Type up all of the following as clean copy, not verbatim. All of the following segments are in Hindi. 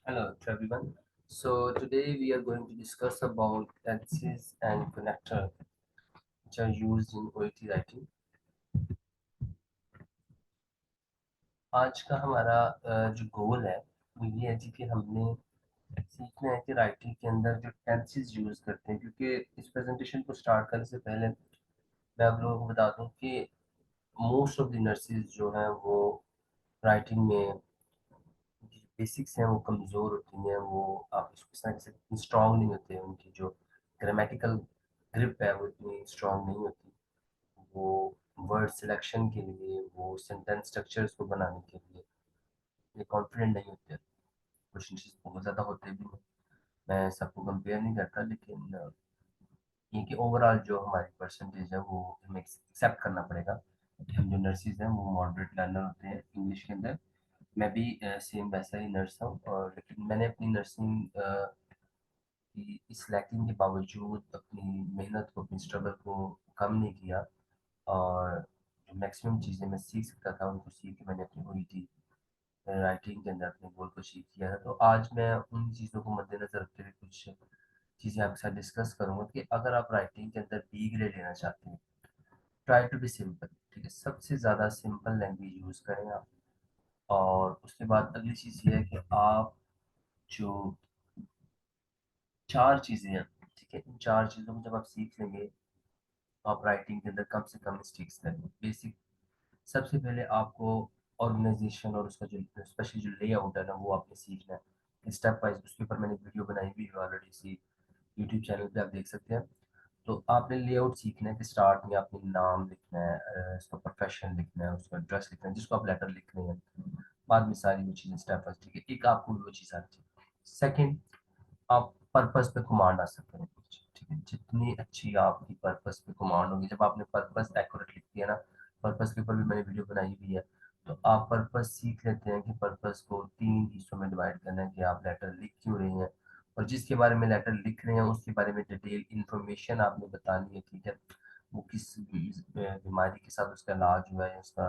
Hello to everyone. So today we are going to discuss about tenses and connector which are used in OET writing. आज का हमारा जो गोल है वो ये है जी कि हमने सीखना है कि राइटिंग के अंदर जो टेंसेस यूज करते हैं, क्योंकि इस प्रेजेंटेशन को स्टार्ट करने से पहले मैं आप लोगों को बता दूं कि मोस्ट ऑफ द नर्सेज जो हैं वो राइटिंग में बेसिक्स हैं वो कमज़ोर होती हैं। वो आप इसको इस तरह से स्ट्रांग नहीं होते, उनकी जो ग्रामेटिकल ग्रिप है वो इतनी स्ट्रांग नहीं होती। वो वर्ड सिलेक्शन के लिए, वो सेंटेंस स्ट्रक्चर्स को बनाने के लिए ये कॉन्फिडेंट नहीं होते। क्वेश्चन बहुत ज़्यादा होते भी हैं, मैं सबको कंपेयर नहीं करता, लेकिन ये कि ओवरऑल जो हमारी परसेंटेज है वो हमें एक्सेप्ट करना पड़ेगा कि हम जो नर्सिस हैं वो मॉडरेट लर्नर होते हैं इंग्लिश के अंदर। मैं भी सेम वैसा ही नर्स हूँ, और लेकिन मैंने अपनी नर्सिंग की इस लैकिंग के बावजूद अपनी मेहनत को, अपनी स्ट्रगल को कम नहीं किया, और जो मैक्सिमम चीज़ें मैं सीख सकता था उनको सीख के मैंने अपनी ओईटी राइटिंग के अंदर अपने गोल को अचीव किया है। तो आज मैं उन चीज़ों को मद्देनजर रखते हुए कुछ चीज़ें आपके साथ डिस्कस करूंगा कि अगर आप राइटिंग के अंदर बी ग्रेड लेना चाहते हैं, ट्राई टू बी सिंपल। ठीक है, सबसे ज़्यादा सिंपल लैंग्वेज यूज़ करें आप। और उसके बाद अगली चीज़ ये है कि आप जो चार चीज़ें हैं, ठीक है, इन चार चीज़ों को जब आप सीख लेंगे तो आप राइटिंग के अंदर कम से कम मिस्टेक्स करेंगे। बेसिक सबसे पहले आपको ऑर्गेनाइजेशन और उसका जो स्पेशली जो लेआउट है ना वो आपने सीखना है स्टेप वाइज। उसके ऊपर मैंने वीडियो बनाई हुई है ऑलरेडी, सी यूट्यूब चैनल पे आप देख सकते हैं। तो आपने लेआउट सीखना है कि स्टार्ट में आपने नाम लिखना है, उसका प्रोफेशन लिखना है, उसका एड्रेस लिखना है, जिसको आप लेटर लिख रहे हैं, बाद में सारी वो चीज़ें स्टेप वाइज। ठीक है, एक आपको वो चीज़ आनी चाहिए। सेकेंड, आप पर्पस पे कमांड आ सकते हैं। ठीक है, जितनी अच्छी आपकी पर्पस पे कमांड होगी, जब आपने पर्पस एक्यूरेट लिख दिया ना, पर्पस के ऊपर भी मैंने वीडियो बनाई हुई है, तो आप पर्पस सीख लेते हैं कि पर्पस को तीन हिस्सों में डिवाइड करना है कि आप लेटर लिख क्यों रहे हैं, और जिसके बारे में लेटर लिख रहे हैं उसके बारे में डिटेल इंफॉर्मेशन आपने बतानी है। ठीक है, वो किस बीमारी के साथ उसका इलाज हुआ है, उसका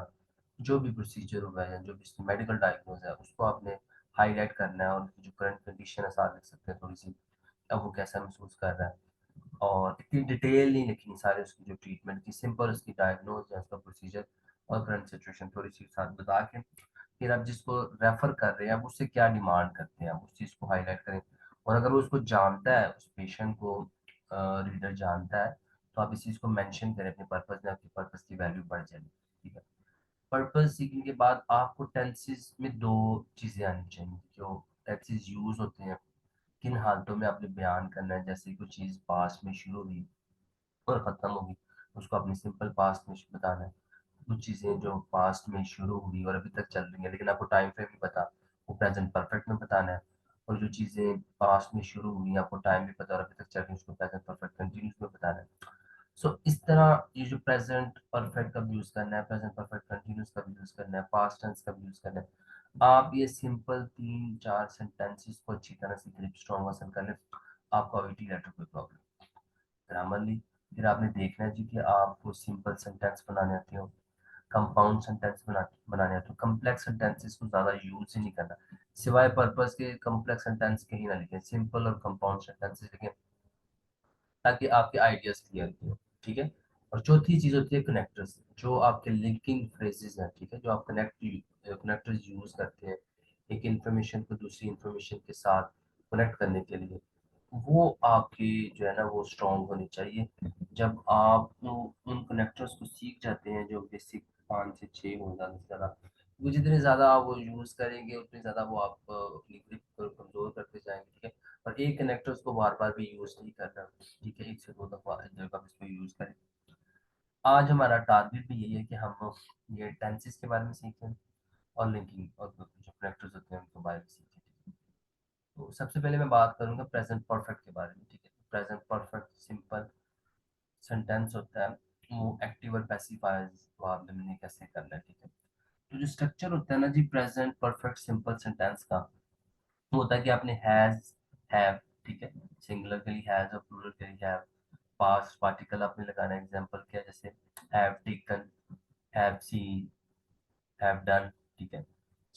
जो भी प्रोसीजर हुआ है, जो भी मेडिकल डायग्नोज है, उसको आपने हाईलाइट करना है, और उनकी जो करंट कंडीशन है साथ लिख सकते हैं थोड़ी सी, अब वो कैसा महसूस कर रहा है। और इतनी डिटेल नहीं लिखनी, सारे उसकी जो ट्रीटमेंट की, सिंपल उसकी डायग्नोज है, उसका प्रोसीजर और करंट सिचुएशन थोड़ी सी साथ बता के, फिर आप जिसको रेफर कर रहे हैं आप उससे क्या डिमांड करते हैं, आप उस चीज़ को हाईलाइट करें। और अगर वो उसको जानता है, उस पेशेंट को रीडर जानता है, तो आप इस चीज़ को मेंशन करें अपने पर्पस में, आपकी पर्पस की वैल्यू बढ़ जाएगी। ठीक है, पर्पस सीखने के बाद आपको टेंसेस में दो चीज़ें आनी चाहिए। जो टेंसेस यूज होते हैं, किन हालतों में आपने बयान करना है, जैसे कोई चीज़ पास्ट में शुरू हुई और ख़त्म होगी, उसको आपने सिंपल पास्ट में बताना है। कुछ चीज़ें जो पास्ट में शुरू हुई और अभी तक चल रही हैं लेकिन आपको टाइम फ्रेम नहीं पता, वो प्रेजेंट परफेक्ट में बताना है। और जो चीज़ें पास्ट में शुरू हुई, आपको टाइम भी पता और अभी तक चल रही है, उसको प्रेजेंट परफेक्ट कंटिन्यूस में बताना है। सो इस तरह ये जो प्रेजेंट परफेक्ट कब यूज करना है, प्रेजेंट परफेक्ट कंटिन्यूस कब यूज करना है, पास्ट टेंस कब यूज करना है, आप ये सिंपल तीन चार सेंटेंसेस को अच्छी तरह से ग्रिप स्ट्रॉन्ग हासिल कर ले, आपको अविटी लेटर कोई प्रॉब्लम। ग्रामरली फिर आपने देखना है जी कि आपको सिंपल सेंटेंस बनाने आते हो, कंपाउंड सेंटेंस बनाने आते हो, कम्प्लेक्स सेंटेंसेस को ज़्यादा यूज ही नहीं करना। सिवाय पर्पस के कम्प्लेक्स सेंटेंस कहीं ना लिखें, सिंपल और कंपाउंड सेंटेंसेस लिखें ताकि आपके आइडियाज क्लियर हो। ठीक है, और चौथी चीज होती है कनेक्टर्स, जो आपके लिंकिंग फ्रेजेस हैं। ठीक है, जो आप कनेक्टर्स यूज करते हैं एक इंफॉर्मेशन को दूसरी इंफॉर्मेशन के साथ कनेक्ट करने के लिए, वो आपकी जो है ना वो स्ट्रॉन्ग होनी चाहिए। जब आप उन कनेक्टर्स को सीख जाते हैं, जो बेसिक 5 से 6 हो, ज़्यादा से ज़्यादा, वो जितने ज़्यादा आप वो यूज़ करेंगे उतनी ज़्यादा वो आप अपनी ग्रिप को कमज़ोर करते जाएंगे। ठीक है, और एक कनेक्टर्स को बार बार भी यूज़ नहीं करना। ठीक है, 1 से 2 दफ़ा जब आप इसको यूज़ करें। आज हमारा टारगेट भी यही है कि हम ये टेंसेस के बारे में सीखें और लिंकिंग और जो कनेक्टर्स होते हैं उनके बारे में सीखें। तो सबसे पहले मैं बात करूंगा प्रेजेंट परफेक्ट के बारे में। ठीक है, प्रेजेंट परफेक्ट सिंपल सेंटेंस होता है, वो एक्टिव और पैसिव वॉयस वर्ब में कैसे करना है। ठीक है, तो जो स्ट्रक्चर होता है ना जी प्रेजेंट परफेक्ट सिंपल सेंटेंस का, वो होता है कि आपने हैज, हैव, ठीक है, सिंगुलर के लिए हैज और प्लूरल के लिए हैव, पास्ट पार्टिकल आपने लगाना है। एग्जांपल क्या है, जैसे have taken, have seen, have done. ठीक है,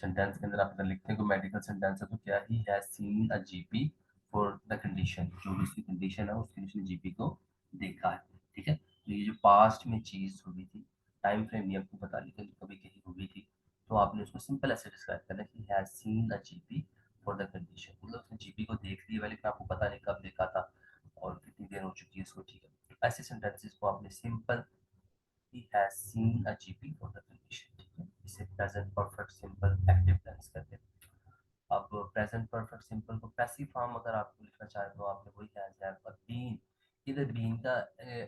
सेंटेंस के अंदर आप अगर लिखते हैं कोई मेडिकल सेंटेंस है तो क्या, he has seen a GP for the condition, जो भी उसकी कंडीशन है उसके लिए उसने जीपी को देखा है। ठीक है, तो ये जो पास्ट में चीज हुई थी, टाइम फ्रेम नहीं आपको पता लेकिन कभी कहीं हुई थी, तो आपने उसको सिंपल ऐसे डिस्क्राइब करना है कि has seen a GP for the condition, मतलब उसने जीपी को देख लिया है, लेकिन आपको पता नहीं कब देखा था और कितनी देर हो चुकी है इसको। ठीक है, तो ऐसे सेंटेंसेस को आपने simple, he has seen a GP for the condition, ठीक है, इसे present perfect simple active tense कहते हैं। अब प्रेजेंट परफेक्ट सिंपल को पैसिव फॉर्म अगर आपको लिखना चाहे तो आपने वही हैज हैव और बीन, इधर बीन का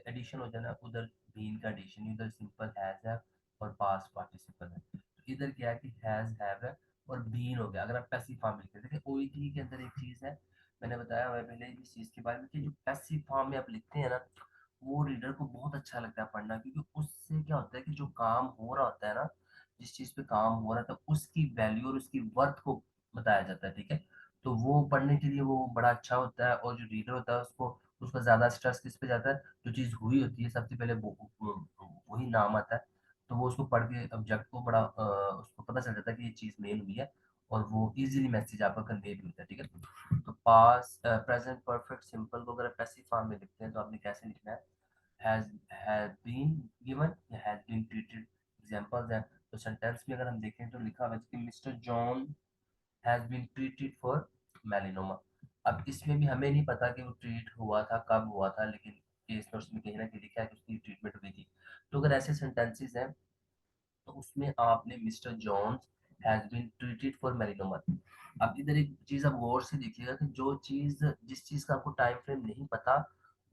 एडिशन हो जाना, उधर बीन का एडिशन, इधर सिंपल हैज हैव और पास्ट पार्टिसिपल है, तो इधर क्या है कि हैज हैव है और बीन हो गया। अगर आप पैसिव फॉर्म में लिखते हैं, देखिए ओईटी के अंदर एक चीज है, मैंने बताया हुआ है पहले इस चीज के बारे में कि जो पैसिव फॉर्म में आप लिखते हैं ना, वो रीडर को बहुत अच्छा लगता है पढ़ना, क्योंकि उससे क्या होता है कि जो काम हो रहा होता है ना, जिस चीज पे काम हो रहा था उसकी वैल्यू और उसकी वर्थ को बताया जाता है। ठीक है, तो वो पढ़ने के लिए वो बड़ा अच्छा होता है, और जो रीडर होता है उसको, उसका ज्यादा स्ट्रेस किस पे जाता है, जो चीज हुई होती है सबसे पहले वही नाम आता है, तो वो उसको पढ़ के ऑब्जेक्ट को बड़ा उसको पता चल जाता है कि ये चीज मेन हुई है, और वो इजीली मैसेज आपका कन्वे भी होता है। ठीक है, तो पास प्रेजेंट परफेक्ट सिंपल को अगर पैसिव फॉर्म में लिखते हैं तो आपने कैसे लिखना है, has been given या has been treated, एग्जांपल्स हैं। तो सेंटेंस में अगर हम देखें तो लिखा हुआ है कि mister John has been treated for melanoma. अब इसमें भी हमें नहीं पता कि वो ट्रीट हुआ था कब हुआ था, लेकिन केस नोट्स में कहीं ना कहीं लिखा है कि उसकी ट्रीटमेंट हुई थी। तो अगर ऐसे सेंटेंसेस हैं तो उसमें आपने mister Johns has been treated for melanoma. अब इधर एक चीज आप गौर से देखिएगा कि जो चीज, जिस चीज का आपको टाइम फ्रेम नहीं पता,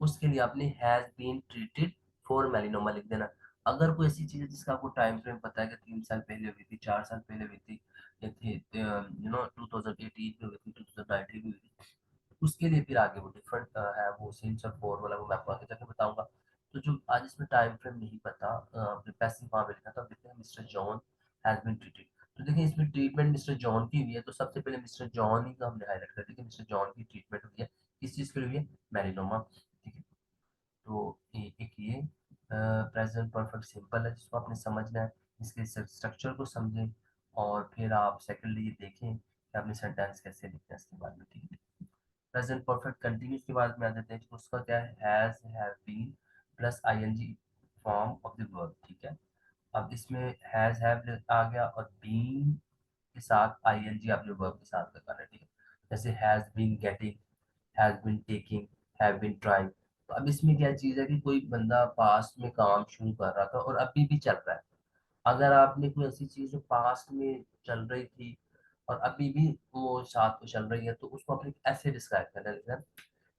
उसके लिए आपने has been treated for melanoma लिख देना। अगर कोई ऐसी चीज है जिसका आपको टाइम फ्रेम पता है कि 3 साल पहले हुई थी, 4 साल पहले हुई थी, या थे 2018 में हुई थी, 2019 में हुई थी, उसके लिए फिर आगे वो डिफरेंट है, वो सिंस और फोर वाला वो मैं आपको आगे जाके बताऊंगा। तो जो आज इसमें टाइम फ्रेम नहीं पता, अपने पैसिव वहां पे लिखा था, लिखते हैं mister John has been treated. तो देखिए इसमें ट्रीटमेंट मिस्टर जॉन की हुई है, तो सबसे पहले मिस्टर जॉन ही का हमने हाईलाइट कर दिया कि मिस्टर जॉन की ट्रीटमेंट हुई है, किस चीज के लिए हुई है, मेलानोमा। ठीक है, तो एक ये प्रेजेंट परफेक्ट सिंपल है जिसको आपने समझना है, इसके स्ट्रक्चर को समझें, और फिर आप सेकेंडली ये देखें कि आपने सेंटेंस कैसे लिखना है इसके बारे में। ठीक है, प्रेजेंट परफेक्ट कंटिन्यूस के बाद में आ जाते हैं, तो उसका क्या है, has have been plus ING form of the verb. ठीक है, अब इसमें हैज हैव आ गया और बीन के साथ आईएनजी आपने वर्ब के साथ लगाना है। ठीक है, जैसे has been getting, has been taking, have been trying. तो अब इसमें क्या चीज है कि कोई बंदा पास्ट में काम शुरू कर रहा था और अभी भी चल रहा है। अगर आपने कोई ऐसी चीज जो पास्ट में चल रही थी और अभी भी वो साथ में चल रही है, तो उसको आपने ऐसे डिस्क्राइब करना है,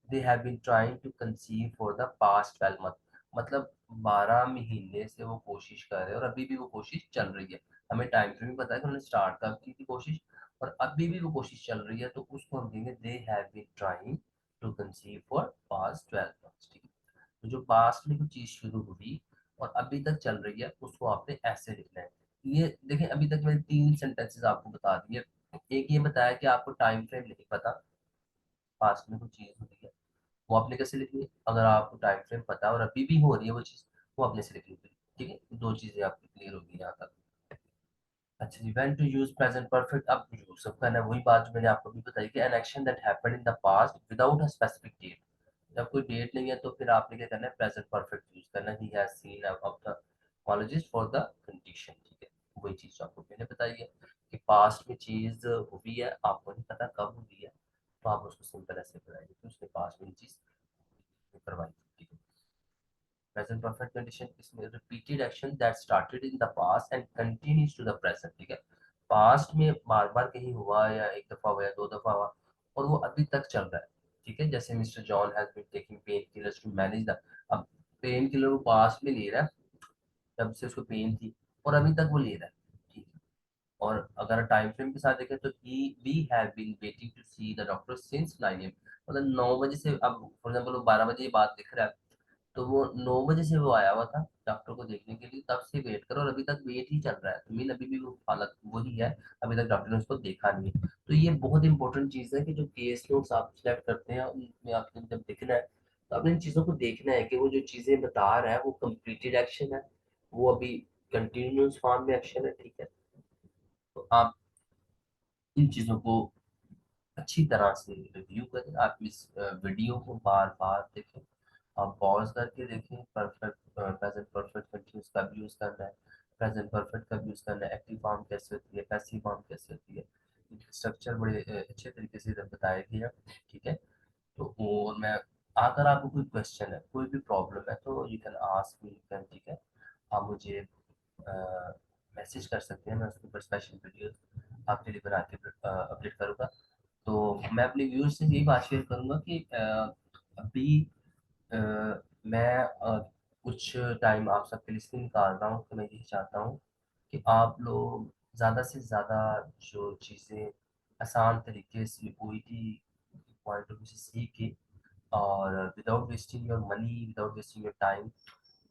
they have been trying to conceive for the past 12 month, मतलब 12 महीने से वो कोशिश कर रहे हैं और अभी भी वो कोशिश चल रही है। हमें टाइम फ्रेम भी पता है कि उन्होंने स्टार्ट कब की थी कोशिश, और अभी भी वो कोशिश चल रही है, तो उसको हम कहेंगे they have been trying to conceive for past 12 months. ठीक है, तो जो पास्ट में कोई चीज शुरू हुई और अभी तक चल रही है उसको आपने ऐसे लिखना है। ये देखें, अभी तक मैंने 3 सेंटेंसेस आपको बता दिए। एक ये बताया कि आपको टाइम फ्रेम नहीं पता, पास्ट में कोई चीज हुई है, वो आपने कैसे लिखनी है, अगर आपको टाइम फ्रेम पता है और अभी भी हो रही है वो चीज, वो आपने से लिखनी है। ठीक है, दो चीजें आपकी क्लियर होगी यहाँ तक। अच्छा जी, when to use present perfect, अब यूज सब करना है वही बात जो मैंने आपको भी बताई कि an action that happened in the past without a specific date. जब कोई डेट नहीं है तो फिर आपने क्या करना है, प्रेजेंट परफेक्ट यूज करना है, he has seen ophthalmologist for the condition. ठीक है, वही चीज जो आपको मैंने बताई है कि पास्ट में चीज हुई है, आपको नहीं पता कब हुई है, तो आप उसको सिंपल ऐसे बनाएंगे कि उसने पास्ट में चीज करवाई थी। ठीक है, प्रेजेंट परफेक्ट कंडीशन इसमें repeated action that started in the past and continues to the present. ठीक है, पास्ट में बार बार कहीं हुआ या एक दफा हुआ या दो दफा हुआ और वो अभी तक चल रहा है। ठीक है, जैसे mister John has been taking pain killers to manage the, अब पेन किलर वो पास्ट में ले रहा है जब से उसको पेन थी और अभी तक वो ले रहा है। ठीक है, और अगर टाइम फ्रेम के साथ देखें तो ही we have been waiting to see the doctor since 9 AM, मतलब 9 बजे से, अब फॉर एग्जाम्पल वो 12 बजे ये बात लिख रहा है, तो वो 9 बजे से वो आया हुआ था डॉक्टर को देखने के लिए, तब से वेट करो और अभी तक वेट ही चल रहा है, तो मीन अभी भी वो हालत वही है, अभी तक डॉक्टर ने उसको देखा नहीं है। तो ये बहुत इंपॉर्टेंट चीज़ है कि जो केस नोट्स आप सिलेक्ट करते हैं उनमें आपने जब लिखना है तो आपने इन चीज़ों को देखना है कि वो जो चीज़ें बता रहा है वो कंप्लीटेड एक्शन है, वो अभी कंटिन्यूस फॉर्म में एक्शन है। ठीक है, तो आप इन चीज़ों को अच्छी तरह से रिव्यू करें। आप इस वीडियो को बार बार देखें, आप पॉज करके देखें। परफेक्ट प्रेजेंट परफेक्ट कंटिन्यूस कब यूज़ करना है, प्रेजेंट परफेक्ट कब यूज़ करना है, एक्टिव फॉर्म कैसे होती है, पैसिव फॉर्म कैसे होती है, इनके स्ट्रक्चर बड़े अच्छे तरीके से इधर बताया गया। ठीक है, तो और मैं, अगर आपको कोई क्वेश्चन है, कोई भी प्रॉब्लम है, तो you can ask me, you can, ठीक है, आप मुझे मैसेज कर सकते हैं। मैं उसके ऊपर स्पेशल वीडियो आपके लिए बना के अपडेट करूँगा। तो मैं अपने व्यूअर्स से यही बात शेयर करूँगा कि अभी अ, मैं कुछ टाइम आप सबके लिए इसलिए निकाल रहा हूँ कि मैं यही चाहता हूँ कि आप लोग ज़्यादा से ज़्यादा जो चीज़ें आसान तरीके से ओईटी पॉइंट ऑफ व्यू से सीखें, और without wasting your money, without wasting your time,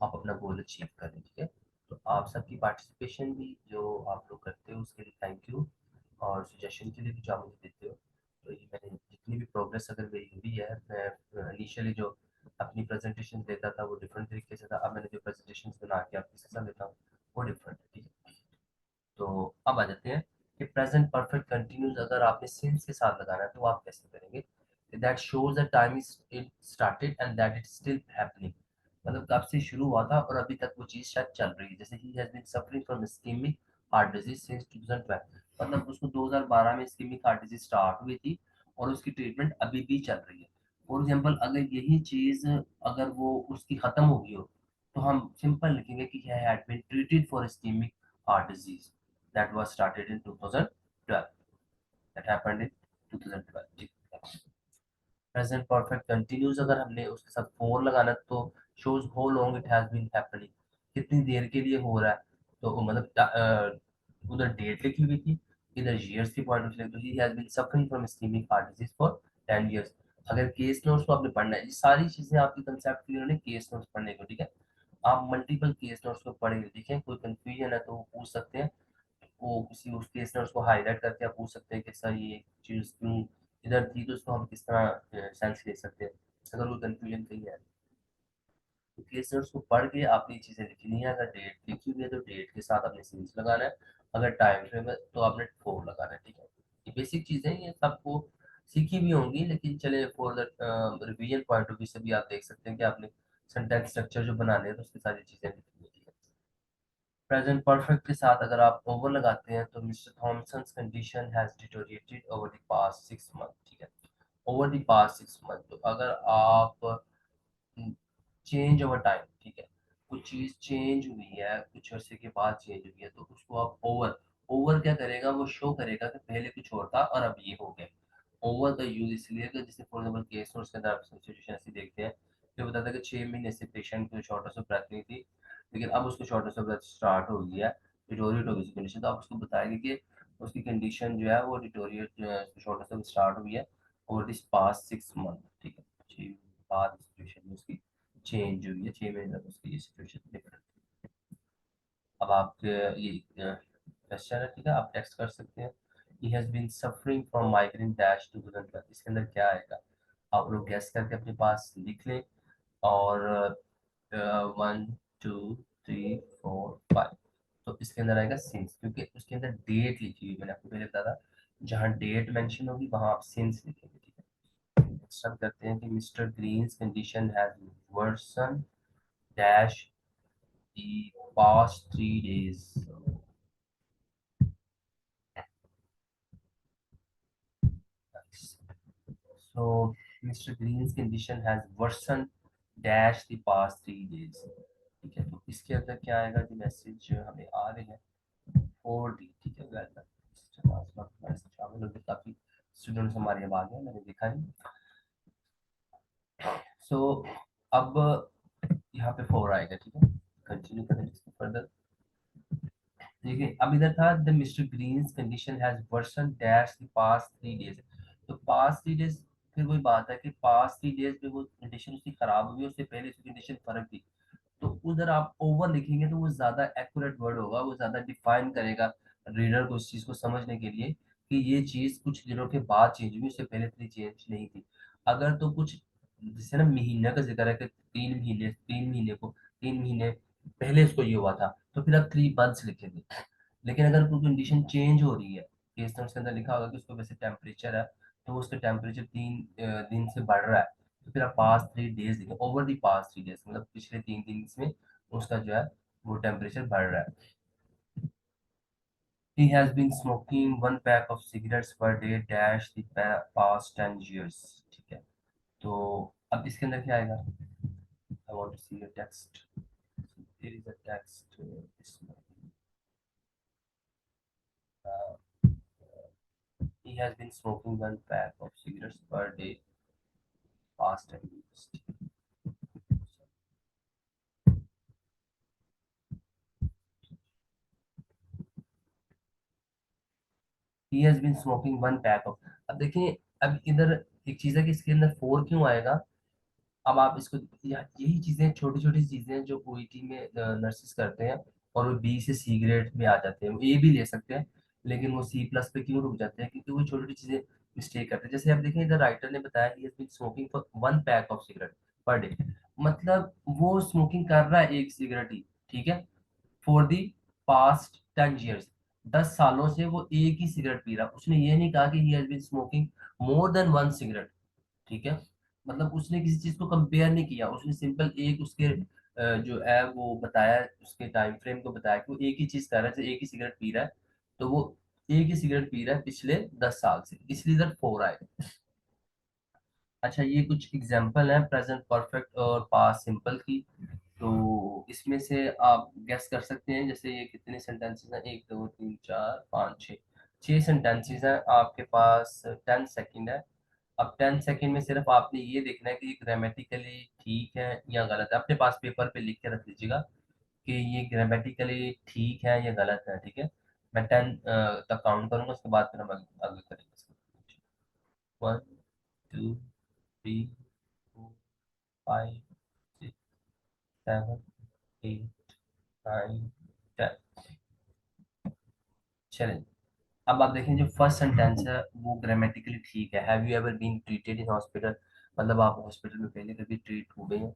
आप अपना गोल अचीव करें। ठीक है, तो आप सबकी पार्टिसिपेशन भी जो आप लोग करते हो उसके लिए थैंक यू, और सजेशन के लिए भी जो आप मुझे देते हो। तो ये मैंने जितनी भी प्रोग्रेस अगर मेरी हुई है, मैं इनिशियली जो अपनी प्रेजेंटेशन देता था वो डिफरेंट तरीके से था, अब मैंने जो प्रेजेंटेशन बना के आपके साथ देता हूँ वो डिफरेंट है। ठीक है, तो अब आ जाते हैं कि प्रेजेंट परफेक्ट कंटिन्यूस अगर आपने सिंस के साथ लगाना है तो आप कैसे करेंगे। That shows that time is it started and that it still happening, मतलब कब से शुरू हुआ था और अभी तक वो चीज शायद चल रही है। जैसे he has been suffering from ischemic heart disease since 2012, मतलब उसको 2012 में इस्केमिक हार्ट डिजीज स्टार्ट हुई थी और उसकी ट्रीटमेंट अभी भी चल रही है। फॉर एग्जाम्पल, अगर यही चीज अगर वो उसकी खत्म हो गई हो, तो हम सिंपल लिखेंगे कि he had been treated for ischemic heart disease that was started in 2012, that happened in 2012। Present perfect continuous अगर हमने उसके साथ फोर लगाना तो shows how long it has been happening, कितनी देर के लिए हो रहा है। तो मतलब उधर डेट लिखी हुई थी, इधर ईयर्स की पॉइंट ऑफ व्यू, तो he has been suffering from ischemic heart disease for 10 years। अगर केस नोट्स को आपने पढ़ना है, ये सारी चीजें आपकी कंसेप्ट क्लियर होने केस नोट्स पढ़ने को। ठीक है, आप मल्टीपल केस नोट्स को पढ़े देखें, कोई कंफ्यूजन है तो वो पूछ सकते हैं, वो किसी उस केस नोट्स को हाईलाइट करके आप पूछ सकते हैं कि सर ये चीज क्यों इधर थी, तो उसको हम किस तरह सेंस ले सकते हैं अगर कोई कंफ्यूजन कहीं है। तो केस नोट्स को पढ़ के आपने ये चीजें लिखनी है। अगर डेट लिखी हुई है तो डेट के साथ आपने सीरीज लगाना है, अगर टाइम फ्रेम है तो आपने फोर लगाना है। ठीक है, ये बेसिक चीजें ये सबको सीखी भी होंगी, लेकिन चले for the revision point of view से भी आप देख सकते हैं कि आपने सेंटेंस स्ट्रक्चर जो बनाने हैं तो उसकी सारी चीजें लिखनी है। ठीक है, प्रेजेंट परफेक्ट के साथ अगर आप ओवर लगाते हैं तो mister Thomson's condition has deteriorated over the past 6 month. ठीक है, ओवर द पास्ट 6 मंथ, तो अगर आप चेंज ओवर टाइम, ठीक है, कुछ चीज चेंज हुई है, कुछ अरसे के बाद चेंज हुई है, तो उसको आप ओवर, ओवर क्या करेगा, वो शो करेगा कि पहले कुछ और था और अब ये हो गया। ओवर का यूज इसलिए कि जैसे फॉर एग्जाम्पल केस नोट्स के अंदर आप सिचुएशन ऐसी देखते हैं, जो बताता है कि 6 महीने से पेशेंट को शॉर्टनेस ऑफ ब्रेथ नहीं थी, लेकिन अब उसको शॉर्टनेस ऑफ ब्रेथ स्टार्ट हो गई है, डिटोरिएट हो गई कंडीशन, तो आप उसको बताएंगे कि उसकी कंडीशन जो है वो डिटोरिएट शॉर्टनेस ऑफ स्टार्ट हुई है ओवर दिस पास्ट 6 मंथ। ठीक है, बाद सिचुएशन में उसकी चेंज हुई है, 6 महीने तक उसकी ये सिचुएशन डिफरेंट। अब आप ये क्वेश्चन है, ठीक है, आप टेक्स्ट कर सकते हैं। He has been suffering from migraine dash 2012, इसके अंदर क्या आएगा आप लोग गैस करके अपने पास लिख लें। और 1 2 3 4 5, तो इसके अंदर आएगा सिंस, क्योंकि उसके अंदर डेट लिखी हुई, मैंने आपको पहले बताया था, जहाँ डेट मेंशन होगी वहां आप सिंस लिखेंगे। ठीक है, सब करते हैं कि mister Greens condition has worsen dash the past 3 days. So Mr. Green's condition has worsened dash the past 3 days। ठीक है, तो इसके अंदर क्या आएगा, जो मैसेज हमें आ रहे हैं 4D। ठीक है, वेलकम शामिल होकर काफी स्टूडेंट्स हमारे अब आ गए, मैंने देखा नहीं। सो अब यहाँ पे 4 आएगा। ठीक है, कंटिन्यू करें इसको फर्दर। देखिए, अब इधर था the mister Greens condition has worsen dash the past 3 days, तो पास्ट 3 डेज, फिर वही बात है कि पास्ट 3 डेज में वो कंडीशन उसकी खराब हुई, उससे पहले उसकी कंडीशन फर्क थी, तो उधर आप ओवर लिखेंगे तो वो ज्यादा एक्यूरेट वर्ड होगा, वो ज्यादा डिफाइन करेगा रीडर को इस चीज को समझने के लिए कि ये चीज कुछ दिनों के बाद चेंज हुई, उससे पहले इतनी चेंज नहीं थी। अगर तो कुछ जैसे ना महीने का जिक्र है कि 3 महीने, 3 महीने को 3 महीने पहले इसको ये हुआ था, तो फिर आप 3 मंथ्स लिखेंगे। लेकिन अगर कोई कंडीशन चेंज हो रही है केस नोट्स के अंदर लिखा होगा कि उसको वैसे टेम्परेचर है, तो उसका टेम्परेचर 3 दिन से बढ़ रहा है, तो फिर आप पास्ट 3 डेज लिखें, ओवर दी पास्ट 3 डेज, मतलब पिछले 3 दिन में उसका जो है वो टेम्परेचर बढ़ रहा है। He has been smoking 1 pack of cigarettes per day dash the past 10 years। ठीक है, तो अब इसके अंदर क्या आएगा? I want to see a text. There is a text. इसमें he has been smoking 1 pack of cigarettes per day past 10 years। He has been smoking 1 pack of। अब देखिए, अब इधर एक चीज है कि इसके अंदर 4 क्यों आएगा। अब आप इसको, यही चीजें, छोटी छोटी चीजें जो ओईटी में नर्सिस करते हैं, और वो बी से सी ग्रेड में आ जाते हैं, वो ए भी ले सकते हैं, लेकिन वो सी प्लस पे क्यों रुक जाते हैं, क्योंकि वो छोटी छोटी चीजें मिस्टेक करते हैं। जैसे आप देखें, इधर राइटर ने बताया he has been smoking for 1 pack of cigarette per day, मतलब वो स्मोकिंग कर रहा है एक सिगरेट ही, ठीक है, फॉर दी पास्ट 10 years, 10 सालों से वो एक ही सिगरेट पी रहा है। उसने ये नहीं कहा कि he has been smoking more than 1 cigarette, ठीक है, मतलब उसने किसी चीज को कंपेयर नहीं किया, उसने सिंपल एक उसके जो है वो बताया, उसके टाइम फ्रेम को बताया कि वो एक ही चीज कर रहा है, जैसे एक ही सिगरेट पी रहा है, तो वो एक ही सिगरेट पी रहा है पिछले 10 साल से, इसलिए इधर 4 आए। अच्छा, ये कुछ एग्जांपल है प्रेजेंट परफेक्ट और पास्ट सिंपल की, तो इसमें से आप गेस कर सकते हैं, जैसे ये कितने सेंटेंसेस हैं, 1 2 3 4 5 6, 6 सेंटेंसेस हैं, आपके पास 10 सेकंड है। अब 10 सेकंड में सिर्फ आपने ये देखना है कि ये ग्रामेटिकली ठीक है या गलत है, अपने पास पेपर पे लिख के रख लीजिएगा कि ये ग्रामेटिकली ठीक है या गलत है, ठीक है। मैं 10 तक काउंट करूंगा, उसके बाद फिर हम आगे करेंगे। 1 2 3 4 5 6 7 8 9 10। चलें, अब आप देखें, जो फर्स्ट सेंटेंस है वो ग्रामेटिकली ठीक है, have you ever been treated in hospital, मतलब आप हॉस्पिटल में पहले कभी ट्रीट हो गए हैं।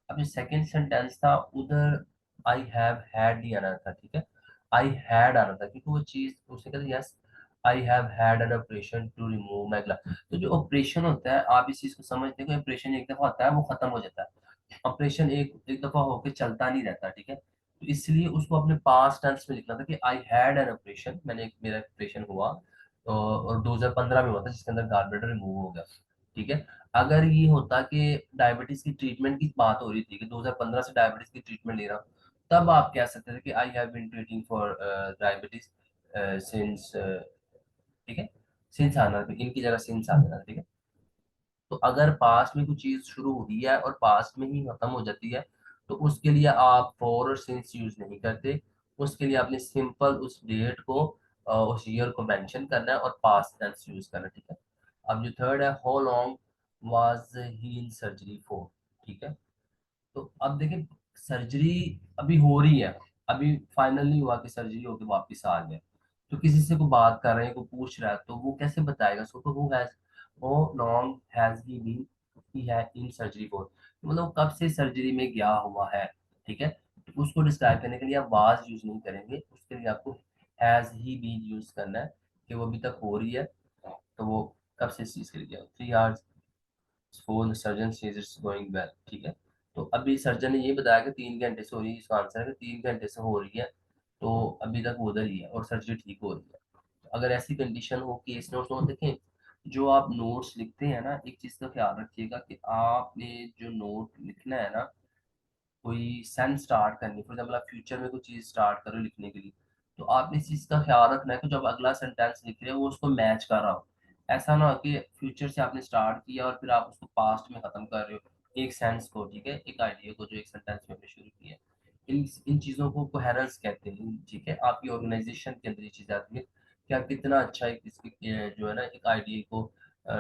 अब जो सेकंड सेंटेंस था, उधर आई हैव हैड ही आना था, ठीक है, आई हैड आना था, क्योंकि वो चीज उसने कहा yes, I have had an operation to remove my glass. तो जो ऑपरेशन होता है, आप इस चीज को समझते हैं कि ऑपरेशन एक दफा होता है वो खत्म हो जाता है, ऑपरेशन एक एक दफा होके चलता नहीं रहता, ठीक है, तो इसलिए उसको अपने पास्ट टेंस में लिखना था कि आई हैड एन ऑपरेशन, मेरा ऑपरेशन हुआ, और 2015 में हुआ था, जिसके अंदर गार्बेटर रिमूव हो गया, ठीक है। अगर ये होता कि डायबिटीज की ट्रीटमेंट की बात हो रही थी कि 2015 से डायबिटीज की ट्रीटमेंट ले रहा हूँ, तब आप कह सकते थे कि I have been treating for diabetes since, ठीक है, सिंस आना था, इनकी जगह सिंस आ जाना, ठीक है। तो अगर पास्ट में कोई चीज शुरू हुई है और पास्ट में ही खत्म हो जाती है, तो उसके लिए आप फॉर और सिंस यूज नहीं करते, उसके लिए आपने सिंपल उस डेट को, उस ईयर को मेंशन करना है और पास्ट टेंस यूज करना है, ठीक है। अब जो थर्ड है, how long was he in surgery for, ठीक है, तो अब देखिए, सर्जरी अभी हो रही है, अभी फाइनल नहीं हुआ कि सर्जरी होके वापस आ गए, तो किसी से को बात कर रहे हैं, को पूछ रहा है, तो वो कैसे बताएगा, सो तो who has, how long has he है इन सर्जरी फॉर, मतलब वो कब से सर्जरी में गया हुआ है, ठीक है, तो उसको डिस्क्राइब करने के लिए आप वाज यूज नहीं करेंगे, उसके लिए आपको हैज ही बीन यूज करना है, कि वो अभी तक हो रही है, तो वो कब से इस चीज के लिए गया, 3 hours phone surgeon says it's going well, ठीक है, तो अभी सर्जन ने ये बताया कि 3 घंटे से हो रही है, इसका आंसर है कि 3 घंटे से हो रही है, तो अभी तक वो उधर ही है और सर्जरी ठीक हो रही है। तो अगर ऐसी कंडीशन हो, केस नोट्स हो, देखें, जो आप नोट्स लिखते हैं ना, एक चीज का ख्याल रखिएगा कि आपने जो नोट लिखना है ना, कोई सेंस स्टार्ट करनी, फॉर एग्जाम्पल आप फ्यूचर में कोई चीज स्टार्ट करो लिखने के लिए, तो आपने इस चीज का ख्याल रखना है कि जब अगला सेंटेंस लिख रहे हो वो उसको मैच कर रहा हो। ऐसा ना हो कि फ्यूचर से आपने स्टार्ट किया और फिर आप उसको पास्ट में खत्म कर रहे हो, एक सेंस को, ठीक है, एक आइडिया को जो एक सेंटेंस में आपने शुरू किया है। इन इन चीजों को कोहेरेंस कहते हैं, ठीक है, आपकी ऑर्गेनाइजेशन के अंदर ये चीज आती है कि आप कितना अच्छा एक इसकी जो है ना एक आइडिया को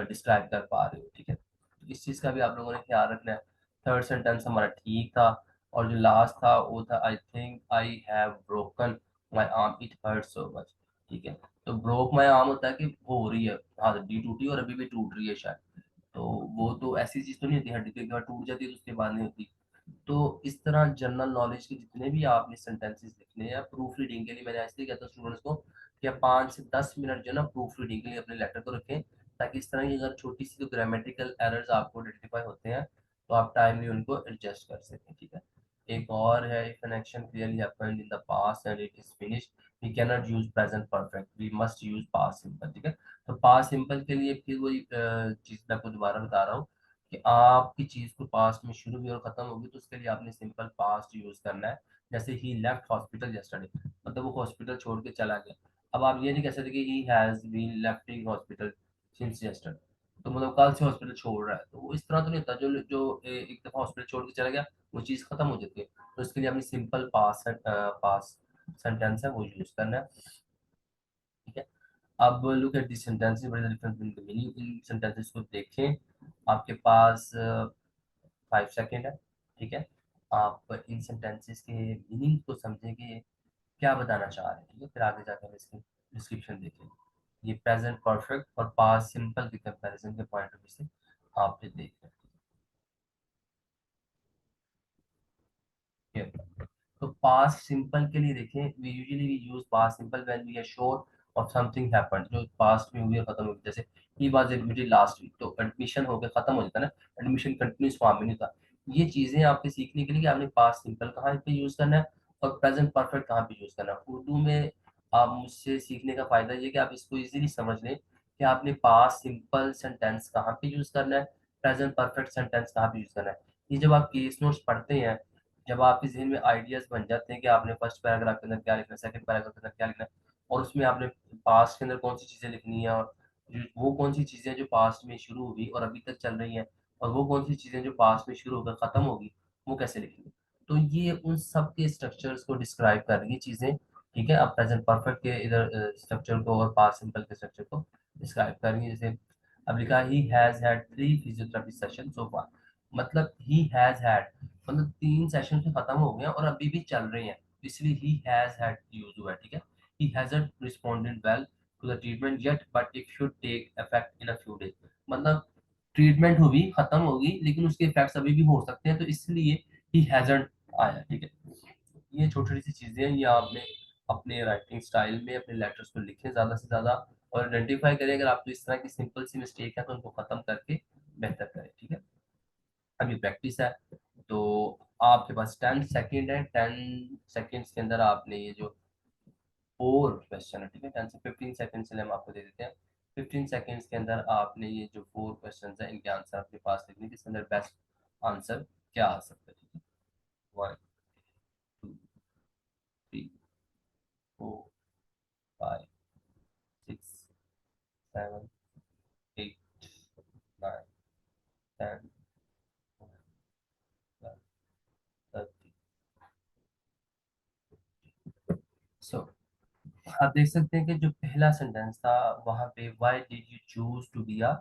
डिस्क्राइब कर पा रहे हो, ठीक है, तो इस चीज का भी आप लोगों ने ख्याल रखना है। थर्ड सेंटेंस हमारा ठीक था, और जो लास्ट था वो था I think I have broken my arm it hurt so much, ठीक है, तो ब्रोक माई आर्म होता है कि वो हो रही है, हाँ हड्डी टूटी और अभी भी टूट रही है शायद, तो वो तो ऐसी चीज तो नहीं होती, हड्डी तो एक बार टूट जाती है तो उसके बाद नहीं होती। तो इस तरह जनरल नॉलेज के जितने भी आपने सेंटेंसेस लिखने हैं, प्रूफ रीडिंग के लिए मैंने ऐसे ही कहता हूँ स्टूडेंट्स को या 5 से 10 मिनट जो है ना प्रूफ रीडिंग के लिए अपने लेटर को रखें, ताकि इस तरह की अगर छोटी सी जो ग्रामेटिकल एरर्स आपको आइडेंटिफाई होते हैं तो आप टाइमली उनको एडजस्ट कर सकें, ठीक है। एक और है, if an action clearly happened in the past and it is finished we can not use present perfect, we must use past simple, ठीक है। तो पास्ट सिंपल के लिए फिर वही चीज मैं आपको दोबारा बता रहा हूँ कि आपकी चीज को पास्ट में शुरू भी और खत्म होगी तो उसके लिए आपने सिंपल पास्ट यूज करना है। जैसे ही लेफ्ट हॉस्पिटल यस्टरडे, मतलब वो हॉस्पिटल छोड़ के चला गया। अब आप ये नहीं कह सकते कि he has been lefting hospital since yesterday, तो मतलब कल से हॉस्पिटल छोड़ रहा है, तो वो इस तरह तो नहीं होता। जो जो एक दफा हॉस्पिटल छोड़ के चला गया वो चीज खत्म हो जाती है। तो इसके लिए अपनी सिंपल पास सेंटेंस है वो यूज करना है, ठीक है। अब look at this sentences, what is the difference between the meaning, in sentences को देखें। आपके पास 5 सेकेंड है, ठीक है। आप इन सेंटेंसेस के मीनिंग को समझें कि क्या बताना चाह रहे हैं, ठीक है। फिर आगे जाकर इसकी डिस्क्रिप्शन देखें। ये प्रेजेंट परफेक्ट और पास्ट सिंपल के कंपैरिजन के पॉइंट ऑफ व्यू से आपने देखना है। तो पास्ट सिंपल के लिए देखें, we usually we use past simple when we are sure of something happened, जो पास्ट में हुई है खत्म हो गई। जैसे he was admitted last week, तो एडमिशन हो गया खत्म हो जाता है ना, एडमिशन कंटिन्यूस फॉर्म में नहीं था। ये चीजें आपके सीखने के लिए कि आपने पास्ट सिंपल कहाँ पे यूज करना है और प्रेजेंट परफेक्ट कहाँ पे यूज करना है। उर्दू में आप मुझसे सीखने का फायदा ये है कि आप इसको इजीली समझ लें कि आपने पास्ट सिंपल सेंटेंस कहाँ पे यूज करना है, प्रेजेंट परफेक्ट सेंटेंस कहाँ पे यूज करना है। ये जब आप केस नोट्स पढ़ते हैं, जब आपके जहन में आइडियाज बन जाते हैं कि आपने फर्स्ट पैराग्राफ के अंदर क्या लिखना है, सेकंड पैराग्राफ के अंदर क्या लिखना है, और उसमें आपने पास्ट के अंदर कौन सी चीजें लिखनी है, और वो कौन सी चीजें जो पास्ट में शुरू हुई और अभी तक चल रही हैं, और वो कौन सी चीजें जो पास्ट में शुरू होकर खत्म होगी, वो कैसे लिखेंगे। तो ये उन सब के स्ट्रक्चर्स को डिस्क्राइब कर रही है चीजें, ठीक है। अब प्रेजेंट परफेक्ट के इधर स्ट्रक्चर को और पास्ट सिंपल के स्ट्रक्चर को डिस्क्राइब कर रही है। जैसे अब लिखा he has had 3 physiotherapy session so far, मतलब ही हैज हैड मतलब 3 सेशन से खत्म हो गए हैं और अभी भी चल रहे हैं, इसलिए ही हैज हैड यूज हुआ है, ठीक है। He hasn't responded well to the treatment yet but it should take effect in a few days, मतलब ट्रीटमेंट होगी खत्म होगी लेकिन उसके इफेक्ट्स अभी भी हो सकते हैं, तो इसलिए ही हैजंट आया, ठीक है। ये छोटी छोटी सी चीजें हैं, ये आपने अपने राइटिंग स्टाइल में अपने लेटर्स को लिखें ज्यादा से ज्यादा, और आइडेंटिफाई करें अगर आपको इस तरह की सिंपल सी मिस्टेक है तो उनको खत्म करके बेहतर करें, ठीक है। अभी प्रैक्टिस है, तो आपके पास 10 सेकेंड है। 10 सेकेंड्स के अंदर आपने ये जो 4 क्वेश्चन है, ठीक है, 10 से 15 सेकेंड से हम आपको दे देते हैं। 15 सेकेंड्स के अंदर आपने ये जो 4 क्वेश्चन है इनके आंसर अपने पास लिखने के, इसके अंदर बेस्ट आंसर क्या आ सकता है, ठीक है। 1 2 3 4 5 6 7 8 9 10 11 12 13। सो आप देख सकते हैं कि जो पहला सेंटेंस था वहां पे why did you choose to be a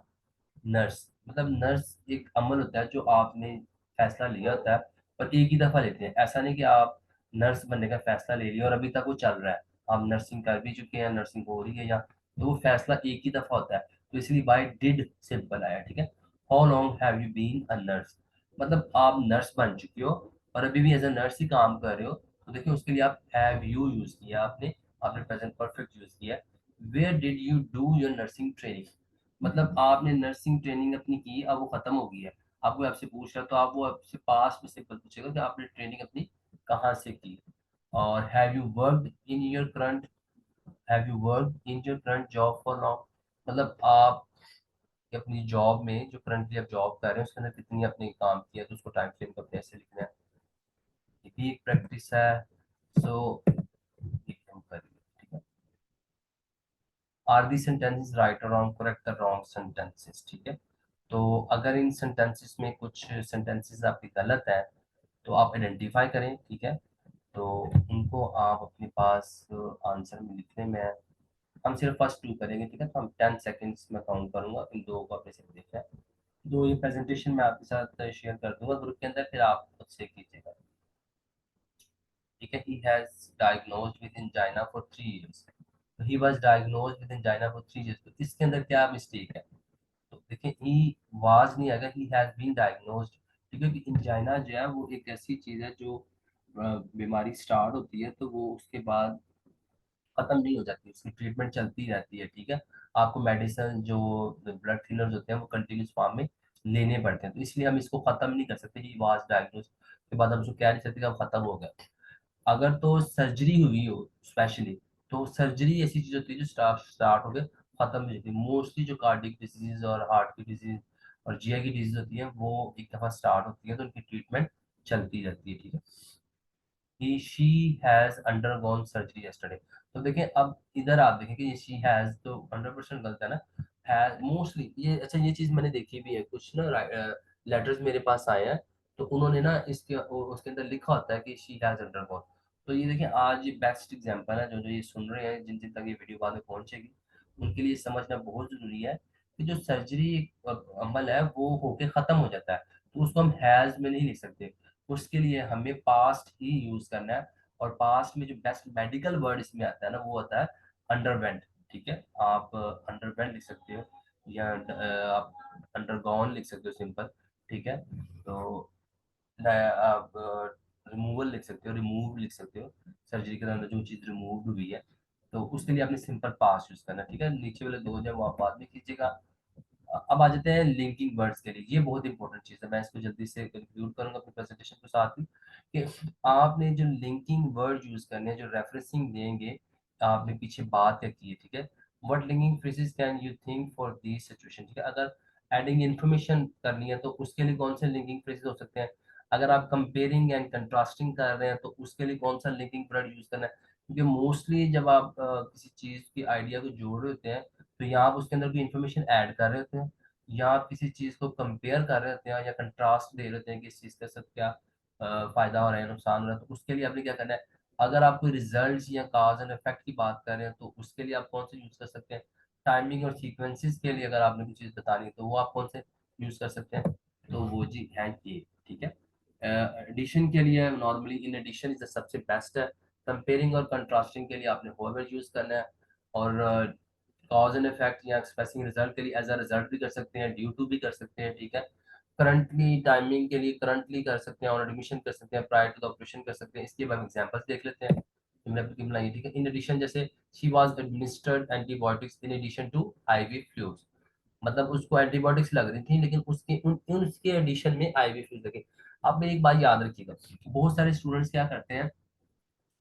nurse, मतलब नर्स एक अमल होता है जो आपने फैसला लिया होता है और एक ही दफा लेते हैं। ऐसा नहीं कि आप नर्स बनने का फैसला ले लिया और अभी तक वो चल रहा है, आप नर्सिंग कर भी चुके हैं, नर्सिंग हो रही है, या तो वो फैसला एक ही दफा होता है, तो इसलिए बाय डिड सिंपल आया, ठीक है। How long have you been a nurse, मतलब आप नर्स बन चुके हो और अभी भी एज अ नर्स ही काम कर रहे हो, तो देखिए उसके लिए आप हैव यू यूज किया, आपने आपने प्रेजेंट परफेक्ट यूज किया। Where did you do your nursing training, मतलब आपने नर्सिंग ट्रेनिंग अपनी की, अब वो खत्म हो गई है, अब वो आपसे पूछ रहा है तो आप वो आपसे पास में सिंपल पूछेगा कि आपने ट्रेनिंग अपनी कहाँ से की। और have you worked in your current job for long, मतलब आप अपनी जॉब में जो करंटली आप जॉब कर रहे हैं उसके अंदर कितनी आपने काम किया, तो उसको टाइम फ्रेम को अपने ऐसे लिखना है। ये भी एक प्रैक्टिस है। सो ये हम करेंगे, ठीक है। आर दी सेंटेंसेस राइट और wrong, correct the wrong sentences, ठीक है। तो अगर इन सेंटेंसेस में कुछ सेंटेंसेस आपके गलत है तो आप आइडेंटिफाई करें, ठीक है। तो उनको आप अपने पास आंसर में लिखने में है। हम सिर्फ फर्स्ट 2 करेंगे, ठीक है। तो हम 10 सेकेंड्स में काउंट करूंगा, इन दो को अपने से देखना है। दो ये प्रेजेंटेशन मैं आपके साथ शेयर कर दूंगा ग्रुप के अंदर, फिर आप खुद से कीजिएगा, ठीक है। He has diagnosed with angina for 3 years, तो he was diagnosed with angina for 3 years, तो इसके अंदर क्या मिस्टेक है। तो देखिए ही वाज नहीं आएगा, ही हैज बीन डायग्नोज्ड, ठीक है। कि इंजाइना जो है वो एक ऐसी चीज है जो बीमारी स्टार्ट होती है तो वो उसके बाद खत्म नहीं हो जाती, उसकी ट्रीटमेंट चलती रहती है, ठीक है। आपको मेडिसिन जो ब्लड थिनर्स होते हैं वो कंटिन्यूस फॉर्म में लेने पड़ते हैं, तो इसलिए हम इसको खत्म नहीं कर सकते। ही वाज डायग्नोज के बाद हम उसको कह नहीं सकते कि अब खत्म हो गया। अगर तो सर्जरी हुई हो स्पेशली, तो सर्जरी ऐसी चीज होती है जो स्टार्ट स्टार्ट हो गए खत्म हो जाती है। मोस्टली जो कार्डियक डिजीज और हार्ट की डिजीज और जीआई की डिजीज होती है वो एक दफा स्टार्ट होती है तो उनकी ट्रीटमेंट चलती रहती है, ठीक है। कि she has undergone surgery yesterday, तो देखें अब इधर आप देखें कि शी हैज तो 100% गलत है ना। हैज मोस्टली ये, अच्छा ये चीज मैंने देखी भी है कुछ ना, लेटर्स मेरे पास आए हैं, तो उन्होंने ना इसके उसके अंदर लिखा होता है कि शी हैज अंडरगॉन। तो ये देखें आज ये बेस्ट एग्जांपल है, जो जो ये सुन रहे हैं, जिन जिन तक ये वीडियो बाद में पहुंचेगी उनके लिए समझना बहुत जरूरी है कि जो सर्जरी अमल है वो होके खत्म हो जाता है, तो उसको हम हैज में नहीं लिख सकते। उसके लिए हमें पास्ट ही यूज करना है, और पास्ट में जो बेस्ट मेडिकल वर्ड इसमें आता है ना वो होता है अंडरवेंट, ठीक है। आप अंडरवेंट लिख सकते हो, या आप अंडरगॉन लिख सकते हो सिंपल, ठीक है। तो आप रिमूवल लिख सकते हो, रिमूव लिख सकते हो, सर्जरी के अंदर जो चीज रिमूव हुई है, तो उसके लिए आपने सिंपल पास्ट यूज करना है, ठीक है। नीचे वाले दो जब आप बाद में कीजिएगा। अब आ जाते हैं लिंकिंग वर्ड्स के लिए, ये बहुत इंपॉर्टेंट चीज है, मैं इसको जल्दी से कंक्लूड करूंगा अपनी प्रेजेंटेशन के साथ ही, कि आपने जो लिंकिंग वर्ड यूज करने हैं, जो रेफरेंसिंग देंगे, आपने पीछे बात क्या की है, ठीक है। What linking phrases can you think for this situation, ठीक है। अगर एडिंग इन्फॉर्मेशन करनी है तो उसके लिए कौन से लिंकिंग फ्रेजेस हो सकते हैं। अगर आप कंपेयरिंग एंड कंट्रास्टिंग कर रहे हैं तो उसके लिए कौन सा लिंकिंग वर्ड यूज करना है, क्योंकि मोस्टली जब आप किसी चीज की आइडिया को जोड़ रहे होते हैं तो यहाँ आप उसके अंदर कोई इन्फॉर्मेशन ऐड कर रहे होते हैं, या आप किसी चीज को कंपेयर कर रहे होते हैं, या कंट्रास्ट दे रहे होते हैं कि इस चीज का सब क्या फायदा हो रहा है, नुकसान हो रहा है, तो उसके लिए आपने क्या करना है। अगर आप कोई रिजल्ट या काज एंड इफेक्ट की बात कर रहे हैं तो उसके लिए आप कौन से यूज कर सकते हैं। टाइमिंग और सीक्वेंसेस के लिए अगर आपने कुछ चीज बतानी है तो वो आप कौन से यूज कर सकते हैं, तो वो जी है ये, ठीक है। एडिशन के लिए नॉर्मली इन एडिशन इज सबसे बेस्ट है। कंपेयरिंग और कंट्रास्टिंग के लिए आपने होवर यूज करना है, और कॉज एंड इफेक्ट या एक्सप्रेसिंग रिजल्ट के लिए एज अ रिजल्ट भी कर सकते हैं, ड्यू टू भी कर सकते हैं, ठीक है। करंटली टाइमिंग के लिए करंटली कर सकते हैं, ऑन एडमिशन कर सकते हैं, प्रायर टू द ऑपरेशन कर सकते हैं। इसके बाद एग्जांपल्स देख लेते हैं हमने अपनी टीम बनाई, ठीक है। इन एडिशन जैसे she was administered antibiotics in addition to IV fluids, मतलब उसको एंटीबायोटिक्स लग रही थी लेकिन उसके एडिशन में आईवी फ्लूइड लगे। आप मेरी एक बात याद रखिएगा, बहुत सारे स्टूडेंट्स क्या करते हैं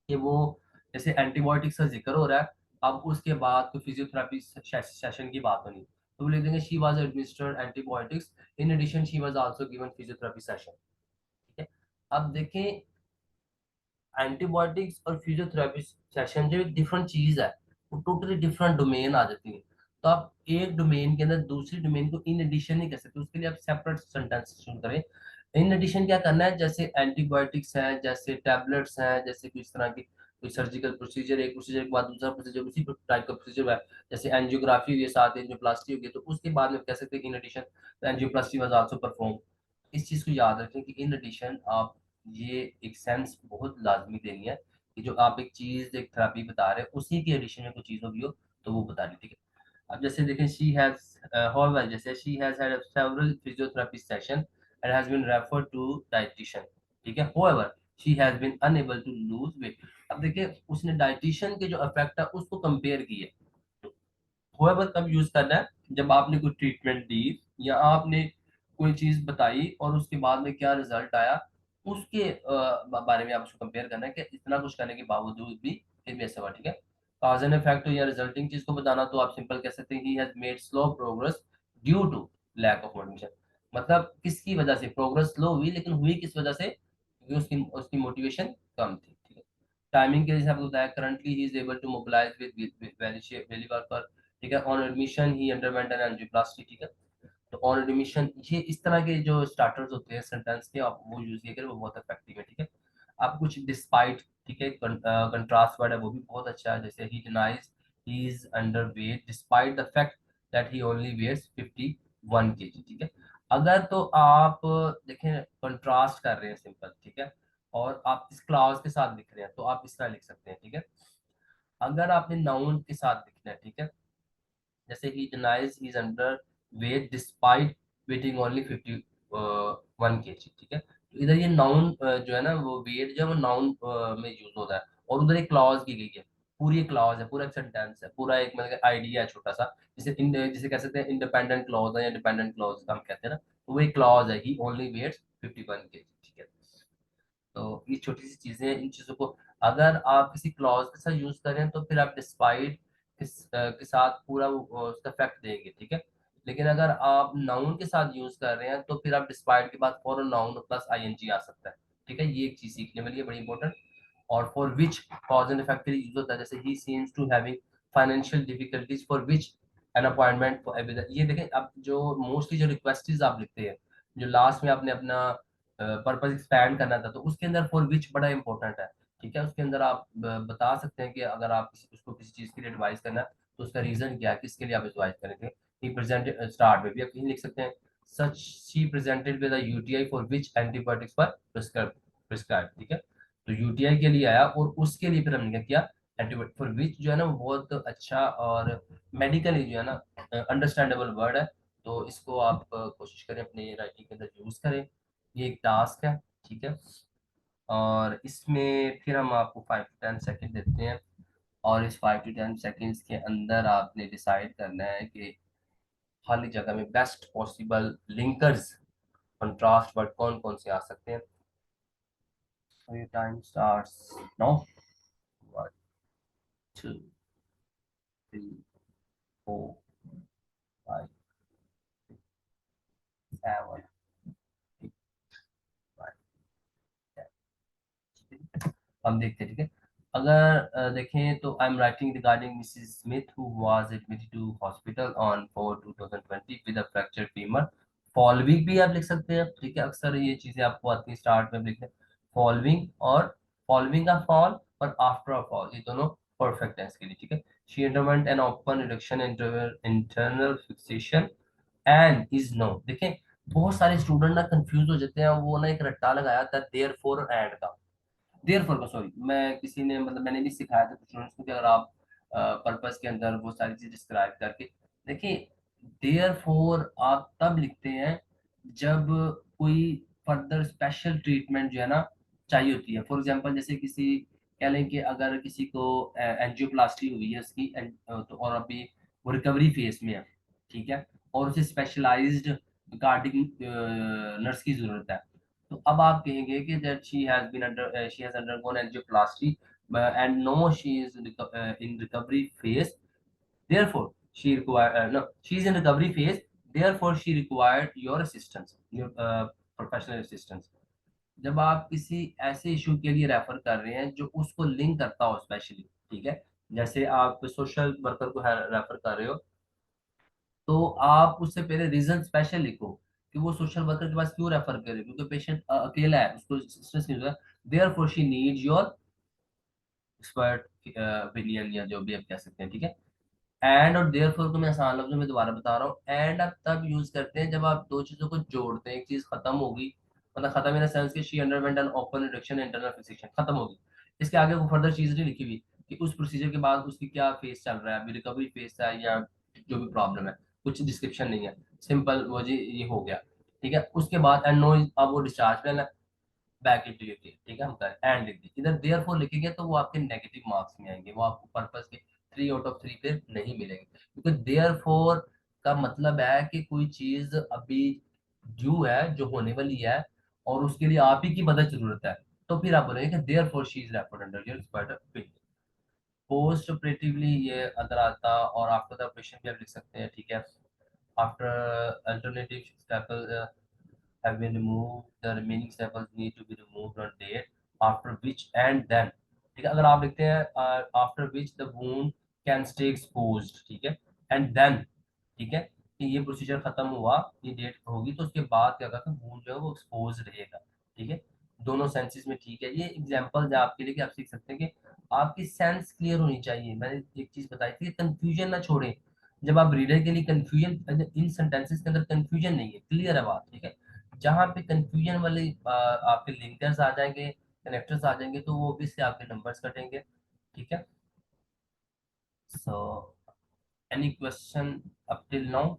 कि वो, जैसे एंटीबायोटिक्स का जिक्र हो रहा है, अब उसके बाद तो फिजियोथेरेपी सेशन की बात होनी, तो वो लिख देंगे she was administered antibiotics in addition she was also given physiotherapy session, ठीक है। अब देखें, एंटीबायोटिक्स और फिजियोथेरेपी सेशन जो एक डिफरेंट चीज है, वो टोटली डिफरेंट डोमेन आ जाती है। तो आप एक डोमेन के अंदर दूसरी डोमेन को इन एडिशन नहीं कर सकते, उसके लिए आप सेपरेट सेंटेंस शुरू करें। इन एडिशन क्या करना है, जैसे एंटीबायोटिक्स है, जैसे टैबलेट्स हैं, जैसे किस तरह की कोई सर्जिकल प्रोसीजर, एक प्रोसीजर के बाद दूसरा प्रोसीजर, उसी टाइप का प्रोसीजर है, जैसे एंजियोग्राफी हुई है साथ एंजियोप्लास्टी होगी, तो उसके बाद में कह सकते हैं in addition angioplasty was also perform. इस चीज को याद रखें कि इन एडिशन आप, ये एक सेंस बहुत लाजमी देनी है कि जो आप एक चीज एक थेरेपी बता रहे हैं उसी के एडिशन में कोई चीज होगी हो तो वो बतानी, ठीक है। अब जैसे देखें, शी हैज however, जैसे she has had several physiotherapy session and has been referred to dietitian, ठीक है। however she has been unable to lose weight. अब देखिए उसने डाइटिशियन के जो इफेक्ट है उसको कंपेयर किया, होएवर कब यूज करना है, जब आपने कोई ट्रीटमेंट दी या आपने कोई चीज बताई और उसके बाद में क्या रिजल्ट आया, उसके बारे में आप उसको कंपेयर करना है कि इतना कुछ करने के बावजूद भी फिर भी ऐसा हुआ, ठीक है। कॉज एंड इफेक्ट या रिजल्टिंग चीज को बताना तो आप सिंपल कह सकते हैं he has made slow progress due to lack of motivation, मतलब किसकी वजह से प्रोग्रेस स्लो हुई, लेकिन हुई किस वजह से, क्योंकि उसकी उसकी मोटिवेशन कम थी, ठीक है। टाइमिंग के हिसाब से बताया, currently he is able to mobilise with wheelie walker, ठीक है। On admission he underwent an angioplasty, ठीक है। तो ऑन एडमिशन ये इस तरह के जो स्टार्टर्स होते हैं सेंटेंस के, आप वो यूज किया करें, वो बहुत इफेक्टिव है, ठीक है। आप कुछ डिस्पाइट, ठीक है, कंट्रास्ट वर्ड है वो भी बहुत अच्छा है, जैसे he denies he is under weight despite the fact that he only weighs 51 KG, ठीक है। अगर तो आप देखें कंट्रास्ट कर रहे हैं सिंपल, ठीक है, और आप इस क्लाउज के साथ लिख रहे हैं तो आप इस तरह लिख सकते हैं, ठीक है। अगर आपने नाउन के साथ लिखना है, ठीक है, जैसे he denies he is under weight despite weighing only 51 KG, ठीक है। तो इधर ये नाउन जो है ना, वो वेट जो है वो नाउन में यूज होता है, और उधर एक क्लॉज की गई है, पूरी एक क्लॉज है, पूरा एक सेंटेंस है, पूरा एक मतलब आइडिया है छोटा सा, जिसे कह सकते हैं इंडिपेंडेंट क्लॉज है या डिपेंडेंट क्लॉज हम कहते हैं ना, तो वो एक क्लॉज है, ही ओनली वेट्स 51 kg, ठीक है। तो ये छोटी सी चीजें हैं, इन चीजों को अगर आप किसी क्लॉज के साथ यूज करें तो फिर आप डिस्पाइट के साथ पूरा उसका फैक्ट देंगे, ठीक है। लेकिन अगर आप नाउन के साथ यूज कर रहे हैं तो फिर आप डिस्पाइट के बाद फॉरन नाउन प्लस आईएनजी आ सकता है, ठीक है। ये एक चीज सीखने वाली है, बड़ी इंपॉर्टेंट। और for which cause and effect के लिए यूज होता है, जैसे he seems to having financial difficulties for which an appointment for every, ये देखें अब जो मोस्टली जो रिक्वेस्टीज आप लिखते हैं, जो लास्ट में आपने अपना पर्पस एक्सपैंड करना था, तो उसके अंदर फॉर विच बड़ा इंपॉर्टेंट है, ठीक है। उसके अंदर आप बता सकते हैं कि अगर आप उसको किसी चीज के लिए एडवाइस करना है तो उसका रीजन क्या है, किसके लिए आप एडवाइस करेंगे। ही प्रेजेंटेड स्टार्ट में भी आप कहीं लिख सकते हैं सच she presented with UTI for which antibiotics पर प्रिस्क्राइब, ठीक है। तो यूटीआई के लिए आया और उसके लिए फिर हमने क्या किया, एंटीबायोटिक फॉर विच जो है ना वो बहुत अच्छा और मेडिकली जो है ना अंडरस्टैंडेबल वर्ड है। तो इसको आप कोशिश करें अपने राइटिंग के अंदर यूज करें, ये एक टास्क है, ठीक है। और इसमें फिर हम आपको 5 to 10 सेकेंड देते हैं, और इस 5 to 10 सेकेंड्स के अंदर आपने डिसाइड करना है कि खाली जगह में best possible linkers contrast word कौन कौन से आ सकते हैं। So your time starts now. 1 2 3 4 5 6 7 8 9 10। हम देखते हैं, ठीक है। अगर देखें तो I am writing regarding Mrs Smith who was admitted to hospital on 4 2020 with a fractured femur. Following भी आप लिख सकते हैं, ठीक है। अक्सर ये चीजें आपको आती हैं स्टार्ट में लिखते हैं फॉलोइंग, और फॉलोइंग अ फॉल और आफ्टर अ फॉल, ये दोनों परफेक्ट है इसके लिए, ठीक है। She underwent an open reduction internal fixation and is no, देखें बहुत सारे स्टूडेंट ना कंफ्यूज हो जाते हैं, वो ना एक रट्टा लगाया था देयर फोर एंड का, देयर फॉर का, सॉरी मैं किसी ने मतलब मैंने भी सिखाया था कुछ स्टूडेंट्स को कि अगर आप पर्पस के अंदर वो सारी चीज डिस्क्राइब करके देखिए, देयर फॉर आप तब लिखते हैं जब कोई फर्दर स्पेशल ट्रीटमेंट जो है ना चाहिए होती है। फॉर एग्जांपल जैसे किसी कह लें कि अगर किसी को एंजियोप्लास्टी हुई है उसकी तो और अभी वो रिकवरी फेज में है, ठीक है, और उसे स्पेशलाइज्ड कार्डिक नर्स की जरूरत है, तो अब आप कहेंगे कि that she has undergone angioplasty and no she is in recovery phase, therefore she require no she is in recovery phase, therefore she required your assistance, your professional assistance। जब आप किसी ऐसे इशू के लिए रेफर कर रहे हैं जो उसको लिंक करता हो स्पेशली, ठीक है, जैसे आप सोशल वर्कर को रेफर कर रहे हो, तो आप उससे पहले रीजन स्पेशल लिखो कि वो सोशल वर्कर के पास क्यों रेफर करे, क्योंकि पेशेंट अकेला है, उसको स्ट्रेस नहीं होगा, therefore she needs your expert opinion या जो भी आप कह सकते हैं, ठीक है। एंड और देयरफॉर को मैं आसान लफ्जों में दोबारा बता रहा हूँ, एंड आप तब यूज करते हैं जब आप दो चीजों को जोड़ते हैं, एक चीज खत्म होगी, मतलब खत्म इन सेंस कि she underwent an open reduction internal fixation खत्म होगी, इसके आगे वो फर्दर चीज नहीं लिखी हुई कि उस प्रोसीजर के बाद उसकी क्या फेस चल रहा है, अभी रिकवरी फेस है या जो भी प्रॉब्लम है, कुछ डिस्क्रिप्शन नहीं है, सिंपल वो जी ये हो गया, ठीक है। उसके बाद एंड नो, अब वो discharge plan back into UT, ठीक है, हम कर एंड लिख दी, इधर देयरफॉर लिखेंगे तो वो आपके नेगेटिव मार्क्स में आएंगे, वो आपको पर्पस के 3 आउट ऑफ 3 पे नहीं मिलेंगे, क्योंकि देयरफॉर का मतलब है कि कोई चीज अभी ड्यू है, जो होने वाली है, और उसके लिए आप ही की मदद जरूरत है, तो फिर आप बोलेंगे कि therefore she is referred under your expert opinion. Post operatively ये अंदर आता, और आफ्टर द ऑपरेशन भी आप लिख सकते हैं, ठीक है। After alternative staple have been removed, the remaining staples need to be removed on date after which and then, ठीक है। अगर आप लिखते हैं after which the wound can stay exposed, ठीक है, and then, ठीक है, कि ये प्रोसीजर खत्म हुआ, ये डेट होगी तो उसके बाद क्या होगा कि wound जो है वो एक्सपोज रहेगा, ठीक है। दोनों सेंसेस में ठीक है, ये एग्जांपल है आपके लिए कि आप सीख सकते हैं कि आपकी सेंस क्लियर होनी चाहिए। मैंने एक चीज बताई थी, कंफ्यूजन ना छोड़ें, जब आप रीडर के लिए कंफ्यूजन इन सेंटेंसेस के अंदर कंफ्यूजन नहीं है, क्लियर है बात, ठीक है। जहाँ पे कंफ्यूजन वाले आपके लिंकर्स आ जाएंगे, कनेक्टर्स आ जाएंगे, तो वो भी से आपके नंबर्स कटेंगे, ठीक है। So any question up till now?